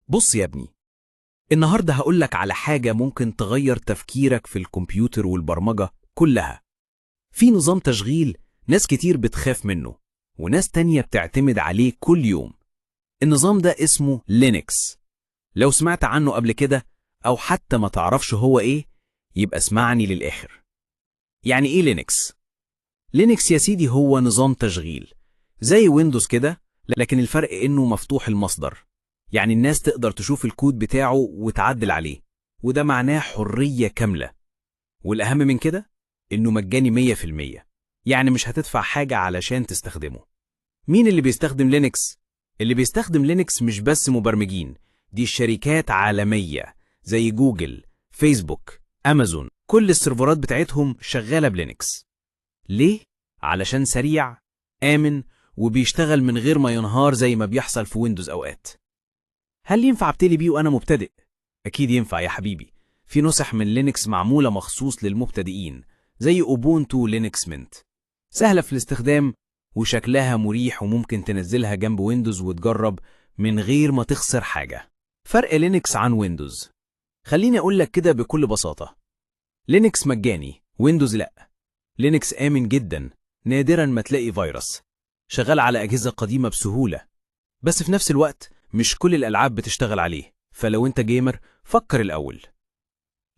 بص يا ابني، النهاردة هقولك على حاجة ممكن تغير تفكيرك في الكمبيوتر والبرمجة كلها. في نظام تشغيل ناس كتير بتخاف منه وناس تانية بتعتمد عليه كل يوم. النظام ده اسمه لينكس. لو سمعت عنه قبل كده أو حتى ما تعرفش هو إيه، يبقى اسمعني للآخر. يعني إيه لينكس؟ لينكس يا سيدي هو نظام تشغيل زي ويندوز كده، لكن الفرق إنه مفتوح المصدر. يعني الناس تقدر تشوف الكود بتاعه وتعدل عليه، وده معناه حرية كاملة. والأهم من كده إنه مجاني 100%، يعني مش هتدفع حاجة علشان تستخدمه. مين اللي بيستخدم لينكس؟ اللي بيستخدم لينكس مش بس مبرمجين، دي شركات عالمية زي جوجل، فيسبوك، أمازون، كل السيرفرات بتاعتهم شغالة بلينكس. ليه؟ علشان سريع، آمن، وبيشتغل من غير ما ينهار زي ما بيحصل في ويندوز أوقات. هل ينفع ابتدي بيه وأنا مبتدئ؟ أكيد ينفع يا حبيبي. في نسخ من لينكس معمولة مخصوص للمبتدئين زي أوبونتو لينكس منت، سهلة في الاستخدام وشكلها مريح، وممكن تنزلها جنب ويندوز وتجرب من غير ما تخسر حاجة. فرق لينكس عن ويندوز، خليني أقول لك كده بكل بساطة. لينكس مجاني، ويندوز لأ. لينكس آمن جدا، نادرا ما تلاقي فيروس، شغال على أجهزة قديمة بسهولة، بس في نفس الوقت مش كل الألعاب بتشتغل عليه. فلو أنت جيمر فكر الأول.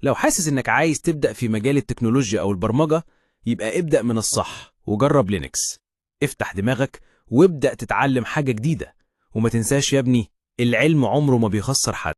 لو حاسس إنك عايز تبدأ في مجال التكنولوجيا أو البرمجة، يبقى ابدأ من الصح وجرب لينكس. افتح دماغك وابدأ تتعلم حاجة جديدة، وما تنساش يا ابني، العلم عمره ما بيخسر حد.